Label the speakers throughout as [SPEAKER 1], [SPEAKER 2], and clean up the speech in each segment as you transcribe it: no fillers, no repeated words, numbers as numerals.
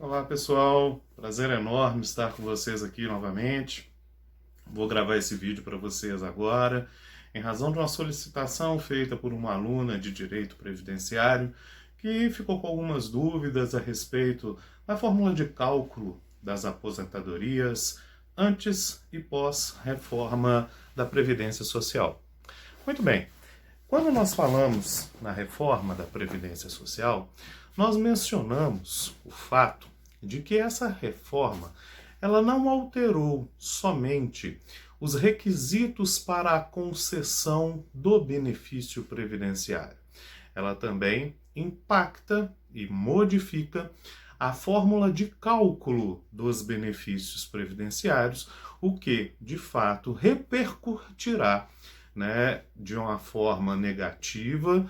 [SPEAKER 1] Olá pessoal, prazer enorme estar com vocês aqui novamente. Vou gravar esse vídeo para vocês agora, em razão de uma solicitação feita por uma aluna de Direito Previdenciário que ficou com algumas dúvidas a respeito da fórmula de cálculo das aposentadorias antes e pós-reforma da Previdência Social. Muito bem, quando nós falamos na reforma da Previdência Social, nós mencionamos o fato de que essa reforma ela não alterou somente os requisitos para a concessão do benefício previdenciário. Ela também impacta e modifica a fórmula de cálculo dos benefícios previdenciários, o que, de fato, repercutirá, de uma forma negativa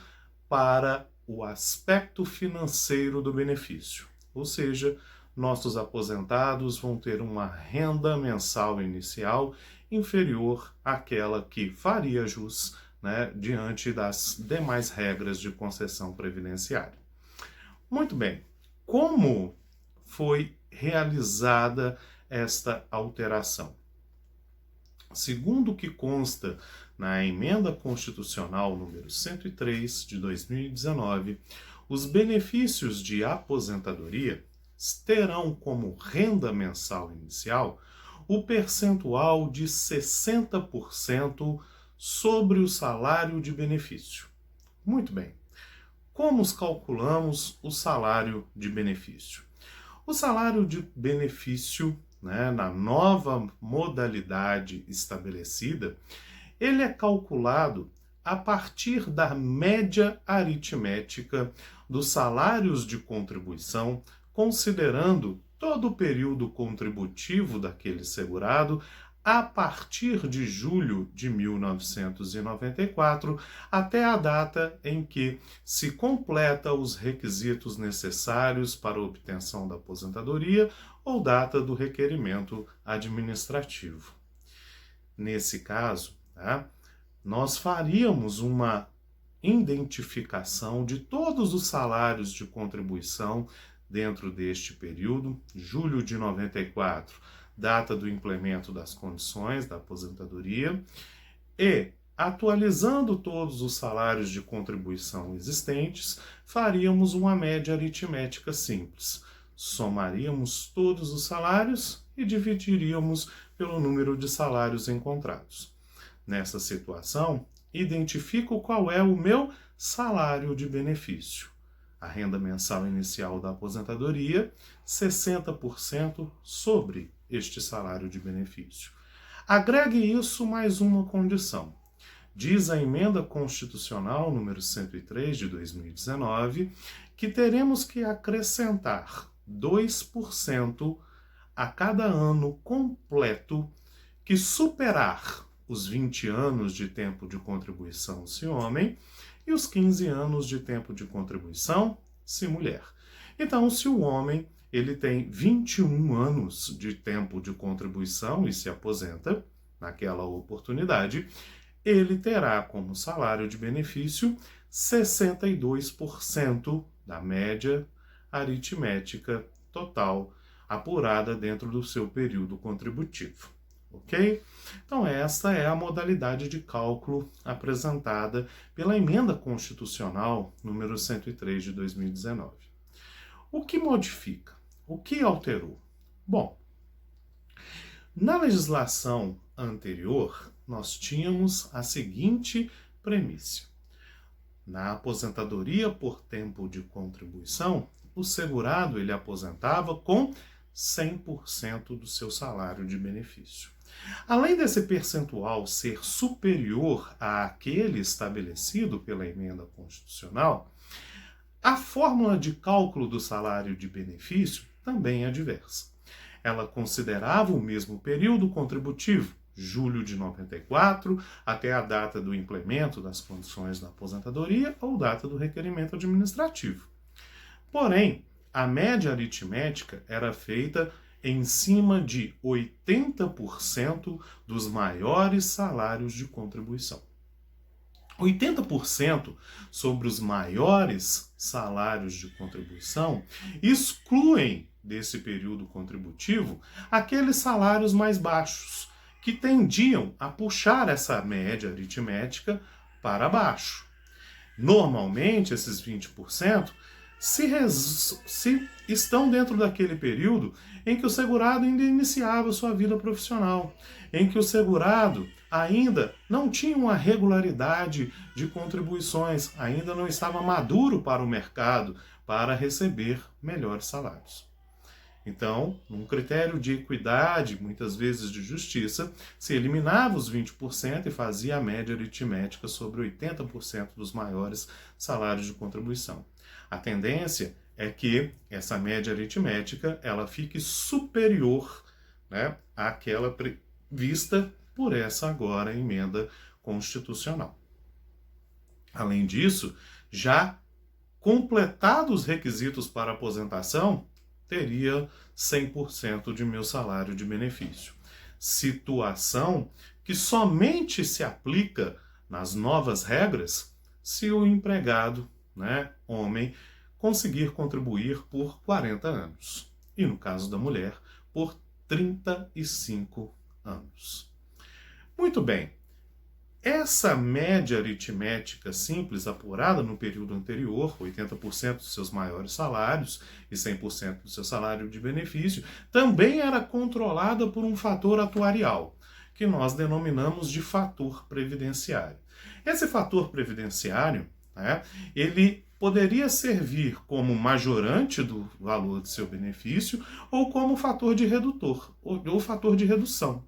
[SPEAKER 1] para o aspecto financeiro do benefício. Ou seja, nossos aposentados vão ter uma renda mensal inicial inferior àquela que faria jus, diante das demais regras de concessão previdenciária. Muito bem, como foi realizada esta alteração? Segundo o que consta na Emenda Constitucional número 103 de 2019, os benefícios de aposentadoria terão como renda mensal inicial o percentual de 60% sobre o salário de benefício. Muito bem. Como calculamos o salário de benefício? O salário de benefício, na nova modalidade estabelecida, ele é calculado a partir da média aritmética dos salários de contribuição, considerando todo o período contributivo daquele segurado a partir de julho de 1994 até a data em que se completa os requisitos necessários para a obtenção da aposentadoria ou data do requerimento administrativo. Nesse caso, nós faríamos uma identificação de todos os salários de contribuição dentro deste período, julho de 94, data do implemento das condições da aposentadoria, e, atualizando todos os salários de contribuição existentes, faríamos uma média aritmética simples. Somaríamos todos os salários e dividiríamos pelo número de salários encontrados. Nessa situação, identifico qual é o meu salário de benefício. A renda mensal inicial da aposentadoria, 60% sobre este salário de benefício. Agregue isso mais uma condição. Diz a Emenda Constitucional número 103 de 2019 que teremos que acrescentar 2% a cada ano completo que superar os 20 anos de tempo de contribuição se homem e os 15 anos de tempo de contribuição se mulher. Então, se o homem ele tem 21 anos de tempo de contribuição e se aposenta naquela oportunidade, ele terá como salário de benefício 62% da média aritmética total apurada dentro do seu período contributivo. Ok? Então, esta é a modalidade de cálculo apresentada pela Emenda Constitucional número 103 de 2019. O que modifica? O que alterou? Bom, na legislação anterior, nós tínhamos a seguinte premissa. Na aposentadoria por tempo de contribuição, o segurado ele aposentava com 100% do seu salário de benefício. Além desse percentual ser superior àquele estabelecido pela Emenda Constitucional, a fórmula de cálculo do salário de benefício também é diversa. Ela considerava o mesmo período contributivo, julho de 94, até a data do implemento das condições da aposentadoria ou data do requerimento administrativo. Porém, a média aritmética era feita em cima de 80% dos maiores salários de contribuição. 80% sobre os maiores salários de contribuição excluem desse período contributivo aqueles salários mais baixos, que tendiam a puxar essa média aritmética para baixo. Normalmente, esses 20% se estão dentro daquele período em que o segurado ainda iniciava sua vida profissional, em que o segurado ainda não tinha uma regularidade de contribuições, ainda não estava maduro para o mercado para receber melhores salários. Então, num critério de equidade, muitas vezes de justiça, se eliminava os 20% e fazia a média aritmética sobre 80% dos maiores salários de contribuição. A tendência é que essa média aritmética ela fique superior, né, àquela prevista por essa agora emenda constitucional. Além disso, já completados os requisitos para aposentação, teria 100% de meu salário de benefício. Situação que somente se aplica nas novas regras se o empregado, né, homem, conseguir contribuir por 40 anos. E no caso da mulher, por 35 anos. Muito bem. Essa média aritmética simples apurada no período anterior, 80% dos seus maiores salários e 100% do seu salário de benefício, também era controlada por um fator atuarial, que nós denominamos de fator previdenciário. Esse fator previdenciário, né, ele poderia servir como majorante do valor do seu benefício ou como fator de redutor, ou fator de redução.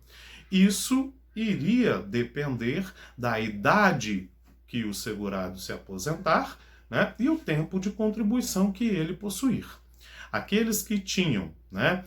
[SPEAKER 1] Isso iria depender da idade que o segurado se aposentar, né, e o tempo de contribuição que ele possuir. Aqueles que tinham, né,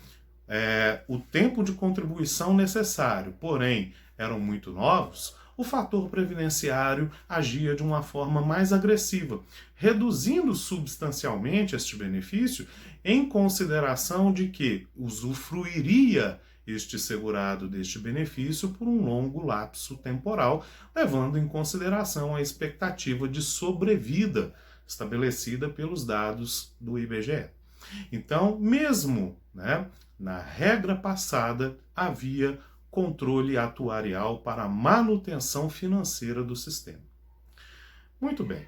[SPEAKER 1] o tempo de contribuição necessário, porém eram muito novos, o fator previdenciário agia de uma forma mais agressiva, reduzindo substancialmente este benefício em consideração de que usufruiria este segurado deste benefício por um longo lapso temporal, levando em consideração a expectativa de sobrevida estabelecida pelos dados do IBGE. Então, mesmo, né, na regra passada, havia controle atuarial para a manutenção financeira do sistema. Muito bem.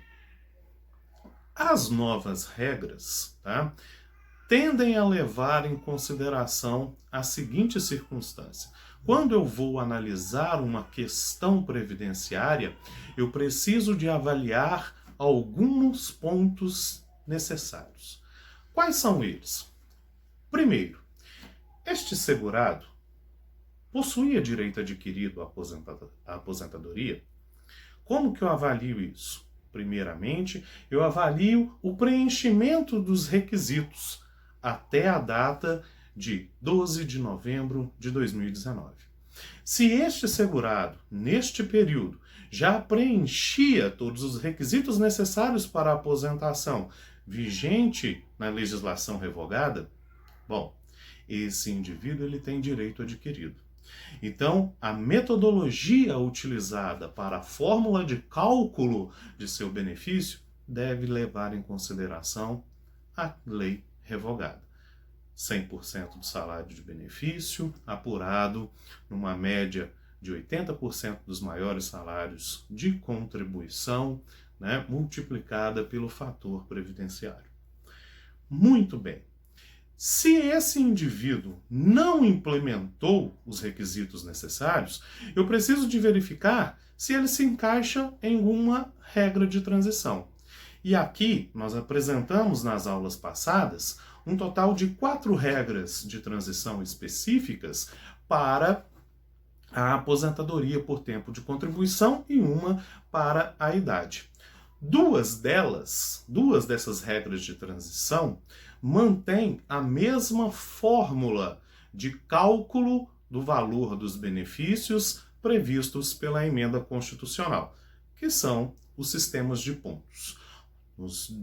[SPEAKER 1] As novas regras, tá, tendem a levar em consideração a seguinte circunstância. Quando eu vou analisar uma questão previdenciária, eu preciso de avaliar alguns pontos necessários. Quais são eles? Primeiro, este segurado possuía direito adquirido à aposentadoria? Como que eu avalio isso? Primeiramente, eu avalio o preenchimento dos requisitos até a data de 12 de novembro de 2019. Se este segurado, neste período, já preenchia todos os requisitos necessários para a aposentação vigente na legislação revogada, bom, esse indivíduo ele tem direito adquirido. Então, a metodologia utilizada para a fórmula de cálculo de seu benefício deve levar em consideração a lei revogada. 100% do salário de benefício, apurado numa média de 80% dos maiores salários de contribuição, né, multiplicada pelo fator previdenciário. Muito bem. Se esse indivíduo não implementou os requisitos necessários, eu preciso de verificar se ele se encaixa em uma regra de transição. E aqui nós apresentamos nas aulas passadas um total de 4 regras de transição específicas para a aposentadoria por tempo de contribuição e uma para a idade. Duas dessas regras de transição mantêm a mesma fórmula de cálculo do valor dos benefícios previstos pela emenda constitucional, que são os sistemas de pontos.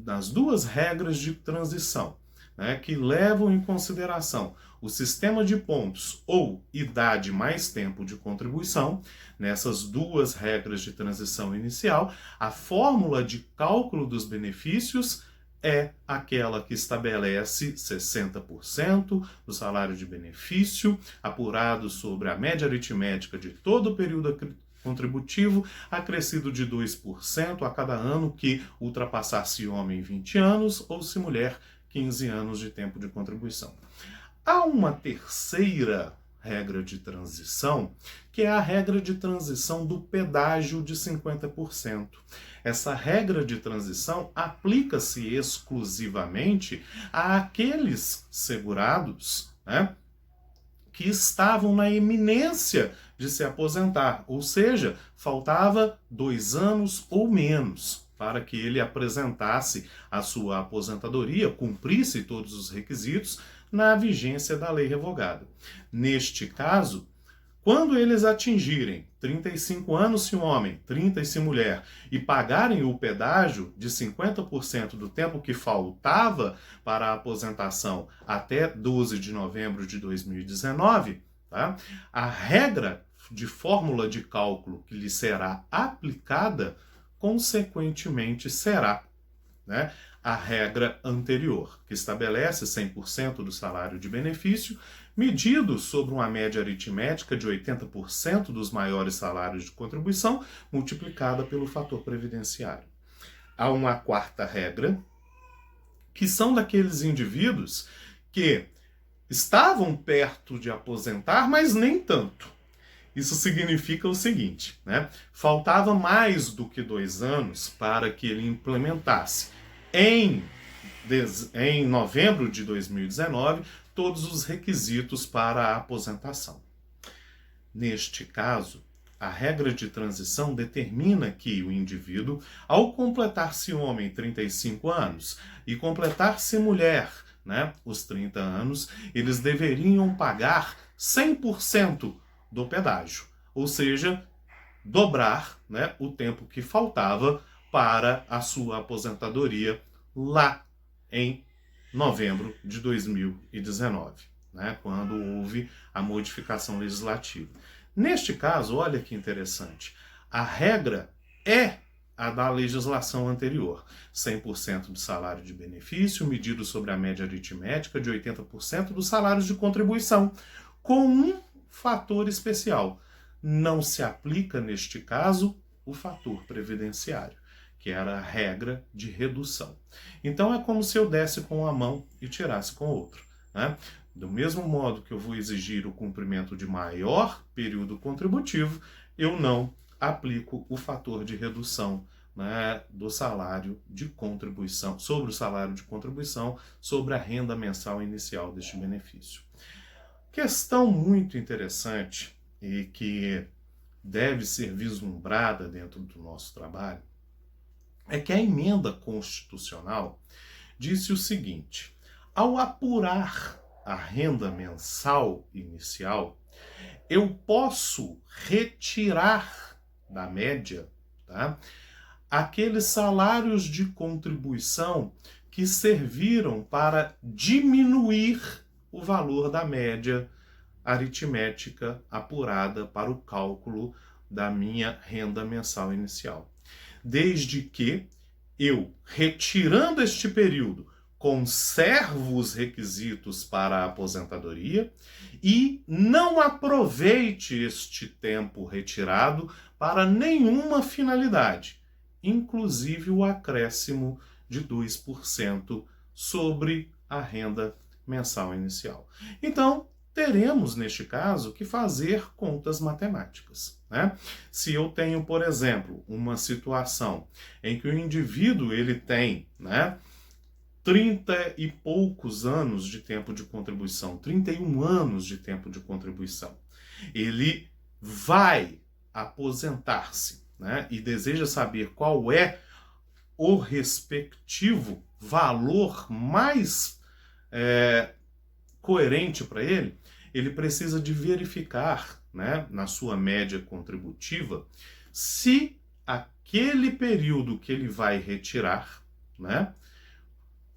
[SPEAKER 1] Nas duas regras de transição, né, que levam em consideração o sistema de pontos ou idade mais tempo de contribuição, nessas duas regras de transição inicial, a fórmula de cálculo dos benefícios é aquela que estabelece 60% do salário de benefício, apurado sobre a média aritmética de todo o período contributivo, acrescido de 2% a cada ano que ultrapassar se homem 20 anos ou se mulher 15 anos de tempo de contribuição. Há uma terceira regra de transição, que é a regra de transição do pedágio de 50%. Essa regra de transição aplica-se exclusivamente àqueles segurados, né, que estavam na iminência de se aposentar, ou seja, faltava 2 anos ou menos para que ele apresentasse a sua aposentadoria, cumprisse todos os requisitos na vigência da lei revogada. Neste caso, quando eles atingirem 35 anos se homem, 30 se mulher, e pagarem o pedágio de 50% do tempo que faltava para a aposentação até 12 de novembro de 2019, tá? A regra de fórmula de cálculo que lhe será aplicada, consequentemente, será, né, a regra anterior, que estabelece 100% do salário de benefício, medido sobre uma média aritmética de 80% dos maiores salários de contribuição, multiplicada pelo fator previdenciário. Há uma quarta regra, que são daqueles indivíduos que estavam perto de aposentar, mas nem tanto. Isso significa o seguinte, né? Faltava mais do que 2 anos para que ele implementasse em novembro de 2019 todos os requisitos para a aposentação. Neste caso, a regra de transição determina que o indivíduo, ao completar-se homem 35 anos e completar-se mulher, né, os 30 anos, eles deveriam pagar 100% do pedágio, ou seja, dobrar, né, o tempo que faltava para a sua aposentadoria lá em novembro de 2019, né, quando houve a modificação legislativa. Neste caso, olha que interessante, a regra é a da legislação anterior, 100% do salário de benefício, medido sobre a média aritmética de 80% dos salários de contribuição, com um fator especial. Não se aplica, neste caso, o fator previdenciário, que era a regra de redução. Então é como se eu desse com uma mão e tirasse com a outra, né? Do mesmo modo que eu vou exigir o cumprimento de maior período contributivo, eu não aplico o fator de redução, né, do salário de contribuição, sobre o salário de contribuição, sobre a renda mensal inicial deste benefício. Questão muito interessante e que deve ser vislumbrada dentro do nosso trabalho é que a emenda constitucional disse o seguinte: ao apurar a renda mensal inicial, eu posso retirar da média, tá, aqueles salários de contribuição que serviram para diminuir o valor da média aritmética apurada para o cálculo da minha renda mensal inicial. Desde que eu, retirando este período, conservo os requisitos para a aposentadoria e não aproveite este tempo retirado para nenhuma finalidade, inclusive o acréscimo de 2% sobre a renda mensal inicial. Então, teremos, neste caso, que fazer contas matemáticas, né? Se eu tenho, por exemplo, uma situação em que o indivíduo ele tem, né, 30 e poucos anos de tempo de contribuição, 31 anos de tempo de contribuição, ele vai aposentar-se, né, e deseja saber qual é o respectivo valor mais coerente para ele, ele precisa de verificar, né, na sua média contributiva, se aquele período que ele vai retirar, né,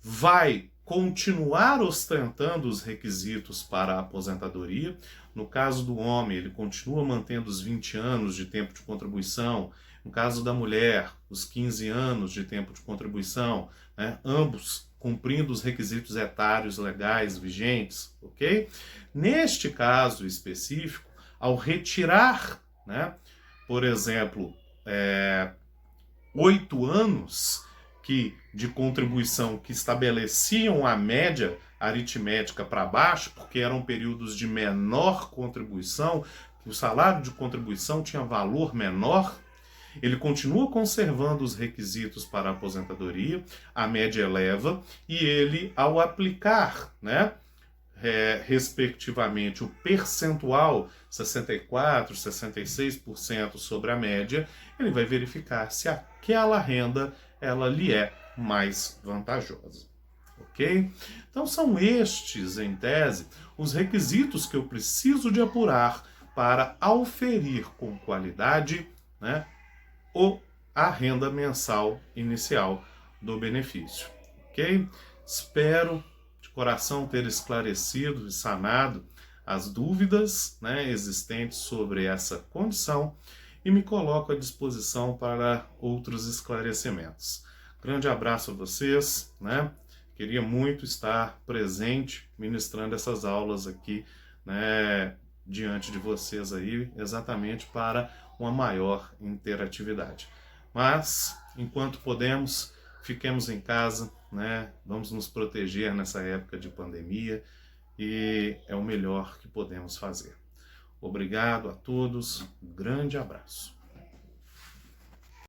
[SPEAKER 1] vai continuar ostentando os requisitos para a aposentadoria. No caso do homem, ele continua mantendo os 20 anos de tempo de contribuição, No caso da mulher, os 15 anos de tempo de contribuição, né? Ambos cumprindo os requisitos etários legais vigentes, ok? Neste caso específico, ao retirar, né, por exemplo, 8 anos de contribuição que estabeleciam a média aritmética para baixo, porque eram períodos de menor contribuição, que o salário de contribuição tinha valor menor, ele continua conservando os requisitos para a aposentadoria, a média eleva, e ele, ao aplicar, né, respectivamente, o percentual 64%, 66% sobre a média, ele vai verificar se aquela renda ela lhe é mais vantajosa. Ok? Então são estes, em tese, os requisitos que eu preciso de apurar para auferir com qualidade, né, a renda mensal inicial do benefício. Ok? Espero de coração ter esclarecido e sanado as dúvidas, né, existentes sobre essa condição e me coloco à disposição para outros esclarecimentos. Grande abraço a vocês, né? Queria muito estar presente ministrando essas aulas aqui, né, diante de vocês aí, exatamente para uma maior interatividade. Mas, enquanto podemos, fiquemos em casa, né? Vamos nos proteger nessa época de pandemia e é o melhor que podemos fazer. Obrigado a todos, um grande abraço.